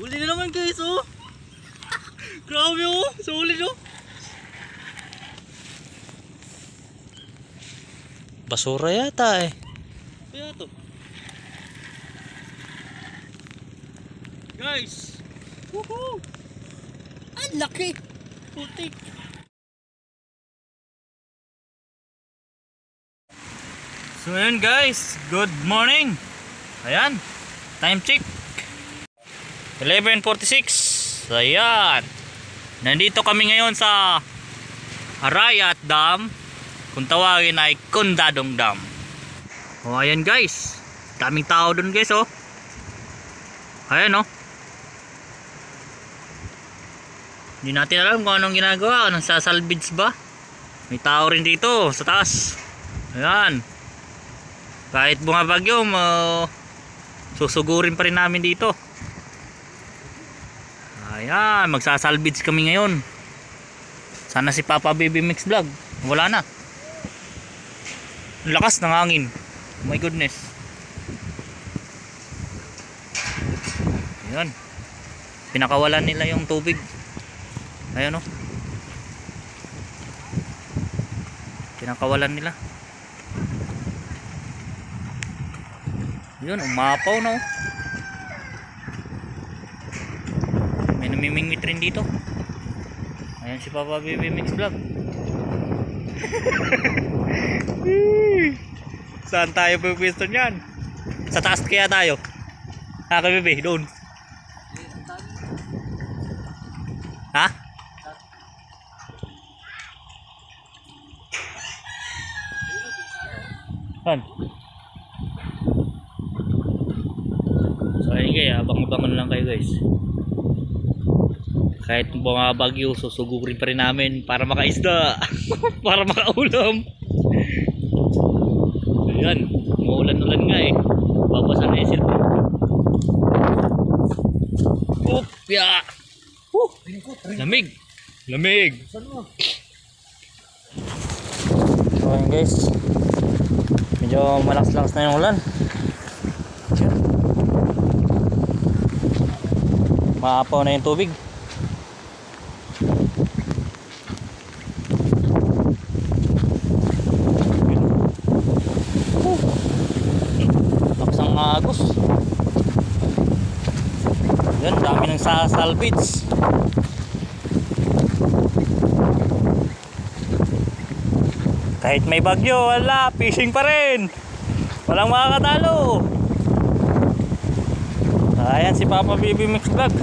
Huli na naman guys oh. Grabe oh, solid oh. Basura yata eh. Kaya to. Guys. Woohoo! Ang laki. Putik. So yun guys, good morning. Ayan, time check 11:46. Ayan, nandito kami ngayon sa Arayat Dam, kung tawagin ay Condadong Dam. O ayan guys, daming tao dun guys oh. Ayan oh. Hindi natin alam kung anong ginagawa, anong sasalvage ba. May tao rin dito sa taas. Ayan, kahit bumabagyo, susugurin pa rin namin dito. Ayan, magsasalvage kami ngayon. Sana si Papa Baby Mix Vlog. Wala na. Ang lakas ng hangin. Oh my goodness. Ayan, pinakawalan nila yung tubig. Ayan o, pinakawalan nila. Yun, umapaw na oh. May namimingwit rin dito. Ayan si Papa Baby Mix Vlog. Saan tayo pupwesto niyan? Sa taas kaya tayo? Kaka Bebe, doon. Ha? Saan? So ayun guys, abang-abangan lang kayo guys. Kahit mga bagyo, susugurin pa rin namin para makaisda. Para makaulam. Ayan, umuulan-ulan nga eh. Babasa na yung cellphone. Upya! Lamig! Lamig! So ayun guys, medyo malakas-lakas na yung ulan. Maapaw na yung tubig. Lakas ang agos. Yan, dami ng salvage. Kahit may bagyo, wala, fishing pa rin. Walang makakatalo. Ayan si Papa Baby Mix Vlog.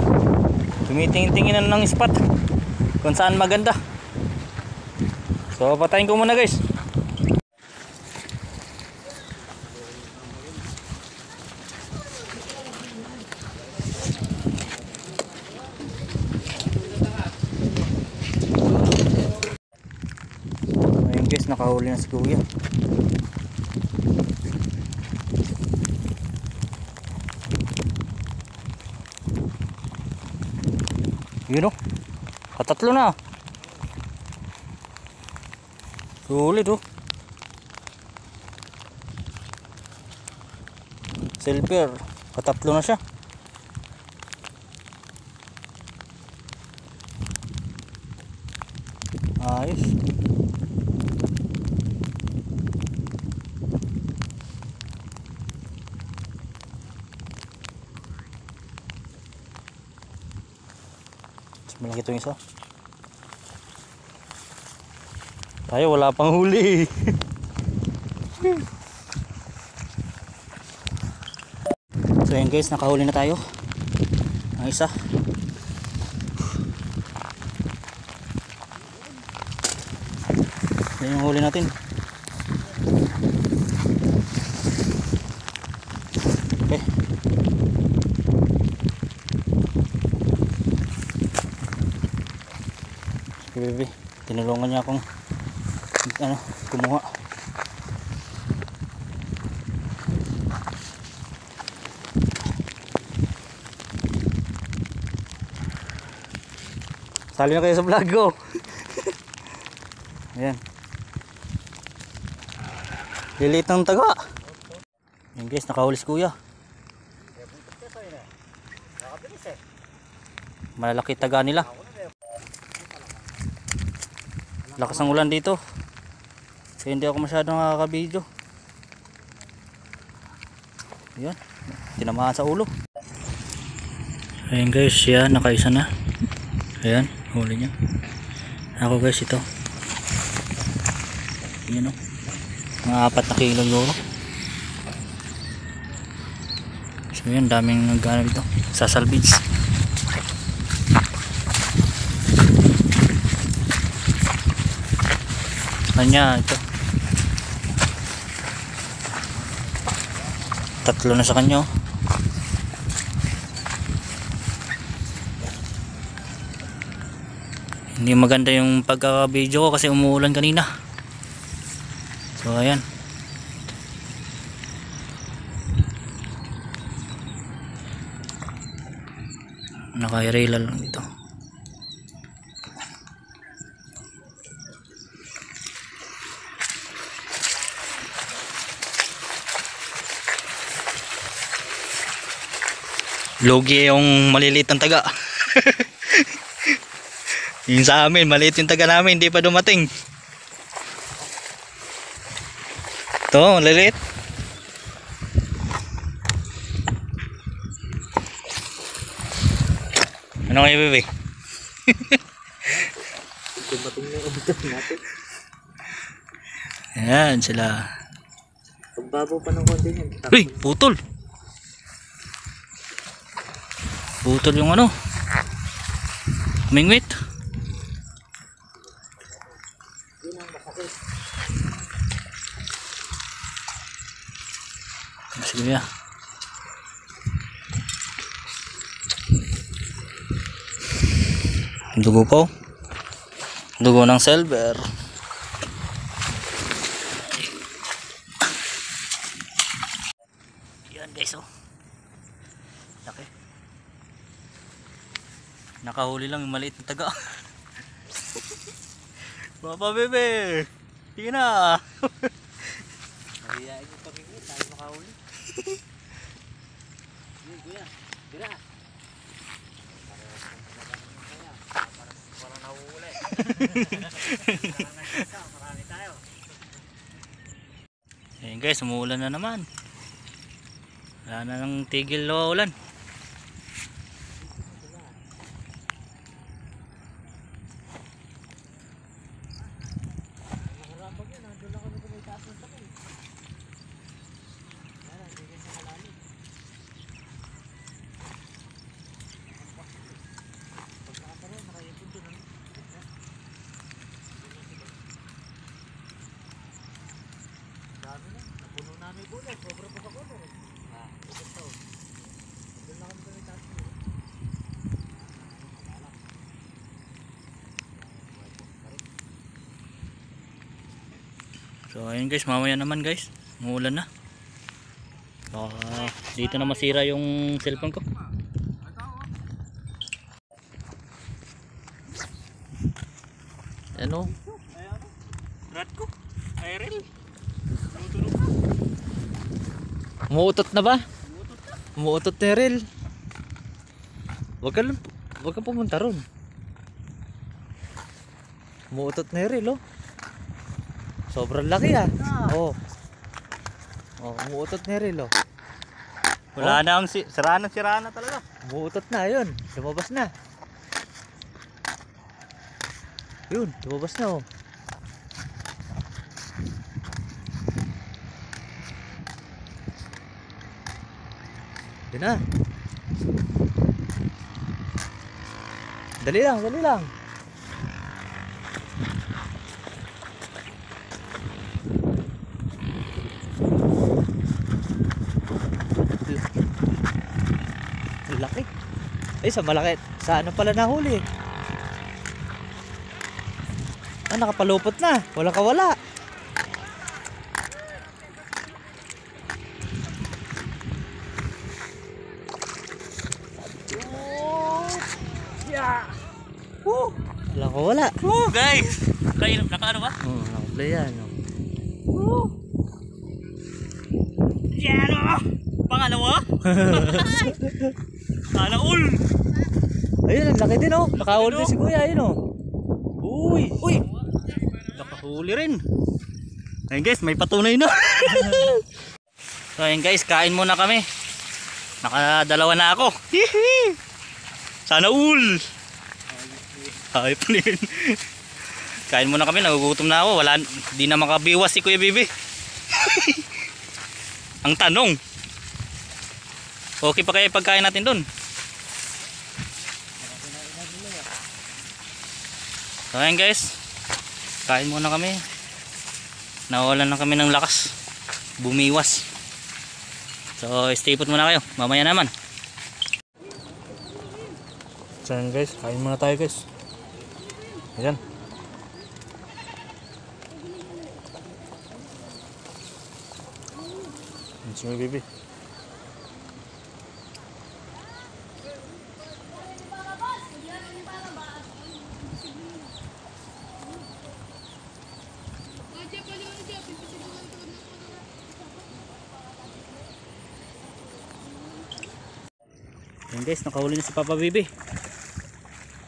Tumitingin-tinginan ng spot kung saan maganda. So patayin ko muna guys. Ayun guys, nakahuli na si Kuya. Yun o, katatlo na. Sulit o. Silver, katatlo na siya. Ayos. Malaki ito yung isa. Tayo wala pang huli. So yun guys, nakahuli na tayo. Ang isa. Yan yung huli natin. Okay. Bebe, tinulungan niya akong kumuha. Sali na kayo sa vlog ko. Ayan, lilit ng taga. Ayan guys, nakahuli si Kuya. Malalaki taga nila. Lakas ng ulan dito. Kaya hindi ako masyadong nakaka-video. Yan. Tinamaan sa ulo. Ayan guys, yan. Nakaisa na. Ayan. Huli niya. Ako guys, ito. Yan o. Mga 4 na kilo euro. So yan, daming nagganap ito sa salvage. Kanya ito 3 na sa kanya. Hindi maganda yung pagkaka-video ko kasi umuulan kanina. So ayan. Naka-irela lang dito. Logi yung maliliit ng taga. Yung sa amin, maliit yung taga namin, hindi pa dumating. Ito, maliliit. Ano kayo, bebe? Dumating na yung abitan natin. Ayan sila. Pagbabaw pa ng konti yun. Uy, putol. Putol yung ano. Mingwit. Sige ya. Dugo po. Dugo ng silver. Yan guys oh. Laki. Nakahuli lang yung maliit na taga. Baba bebe. Sige na. Nahiyain yung pamingwit, tayo makahuli. Kuya, tira. Para nahuhuli. Marami tayo. Ayan guys, umuulan na naman. Wala na nang tigil o ulan. Napuno namin bulan, sobra pa sa bulan eh. Ito. Doon na kami kami taas. So ayun guys, mamaya naman guys, umuulan na. Dito na masira yung cellphone ko. Ano? Rad ko. Airel. Umuutot na ba? Umuutot na rel. Huwag ka pumunta ron. Umuutot na rel oh. Sobrang laki ah. Oh. Oh, umuutot na rel oh. Wala na ang sira na talaga. Umuutot na yun. Lumabas na. Yun, lumabas na oh. Yun na. Dali lang, dali lang. Laki. Ay, sa malaki. Sa ano pala nahuli? Ah, nakapalupot na. Walang kawala. Walang kawala. Oh guys, kayo nakaano ba? Oh, nakaplay yan. Yan oh. Pangalawa? Sana all. Ayun, ang laki din oh. Nakahuli din si kuya, ayun oh. Uy! Uy! Nakahuli rin. Ayun guys, may patunay na. So ayun guys, kain muna kami. Nakadalawa na ako. Hihi! Sana all! Ayop na yun. Kain muna kami, nagugutom na ako. Wala, di na makabiwas si Kuya Bibi. Ang tanong, okay pa kaya pagkain natin dun? So ayun guys, kain muna kami. Nawalan na kami ng lakas, bumiwas. So stay put muna kayo, mamaya naman. So ayun guys, kain muna tayo guys. Ayan. Sige baby. Yan guys, nakahuli na si Papa Bibi.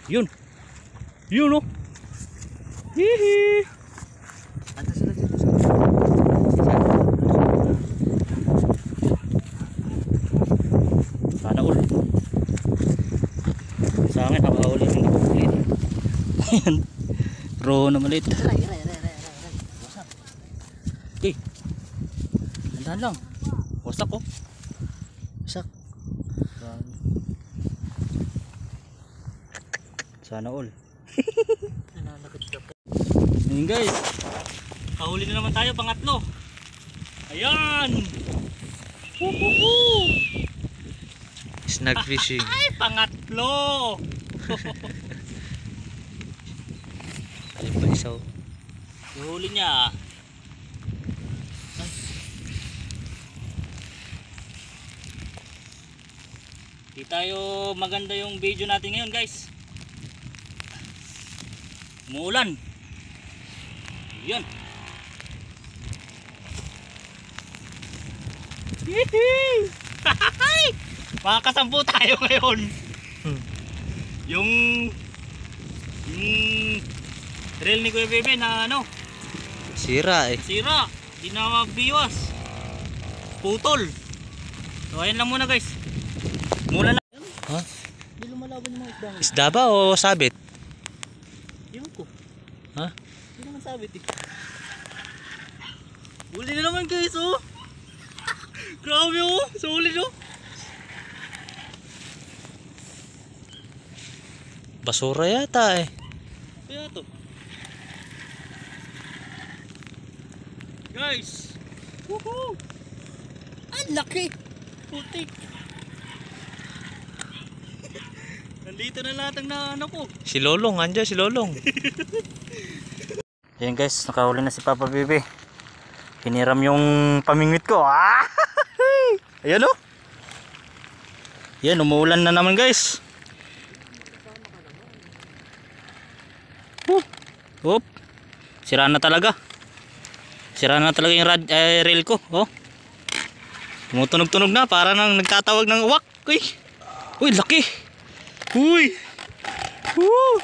Yun. Yun oh. Hihi. Ando sila dito. Sana all. Sa akin, nakahuli ng ulit. Ayan. Roho na maliit. Okay. Andahan lang. Wasak oh. Wasak. Sana all. Ayun guys, kahuli na naman tayo, pangatlo. Ayan. Snag fishing. Ay, pangatlo. Alin pa isaw. Ihuli niya. Di tayo maganda yung video natin ngayon guys. Umuulan. Yan. Makakasampu tayo ngayon. Yung reel ni Kuya Bebe na ano, Sira eh. sira, di na mabiwas, putol. So ayan lang muna guys. Mula na. Ha? Di lumalaban yung mga isda. Isda ba o sabit? Ewan ko. Ha? Hindi naman sabit eh. Huli na naman guys oh. Grabe oh. Solid oh. Basura yata eh. Kaya to. Guys. Woohoo. Ang laki. Putik. Nandito na lahat ang ano ko. Si Lolong, andyan si Lolong. Ayan guys, nakahuli na si Papa Bibi. Hiniram yung pamingwit ko. Ah! Ayan oh. Yan, umuulan na naman guys. Oop. Sira na talaga. Sira na talaga yung reel ko. Oh. Tumutunog-tunog na. Para nang nagtatawag ng uwak. Uy. Uy, laki. Uy. Woo.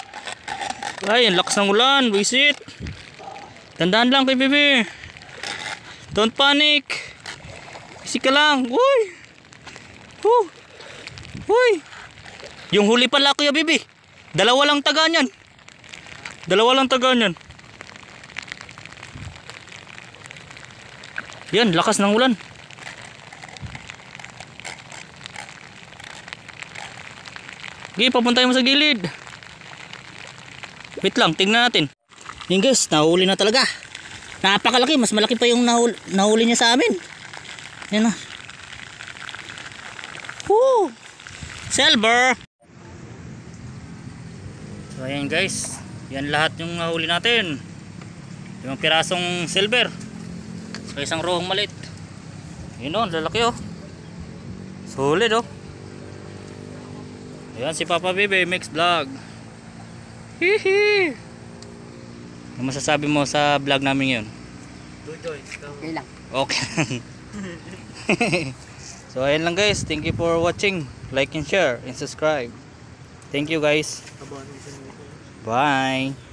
Ay, ang lakas ng ulan. Visit. Tandaan lang kay Bibi. Don't panic. Isik ka lang. Uy. Woo. Uy. Yung huli pala Kuya Bibi. Dalawa lang taga niyan. Dalawa lang taga niyan. Yan, lakas ng ulan. Okay, papunta mo sa gilid. Wait lang, tingnan natin. Yan guys, nahuli na talaga. Napakalaki, mas malaki pa yung nahuli niya sa amin. Yan o. Woo! Silver! So ayan guys, yan lahat yung nahuli natin. Yung pirasong silver. So isang rohong maliit. Yun o, lalaki o. Solid o. Ayan si Papa Bibi, Mix Vlog. Hihi! Ano masasabi mo sa vlog namin ngayon? Okay lang. Okay. So ayan lang guys, thank you for watching. Like and share and subscribe. Thank you guys. Abangan mo siya. Bye.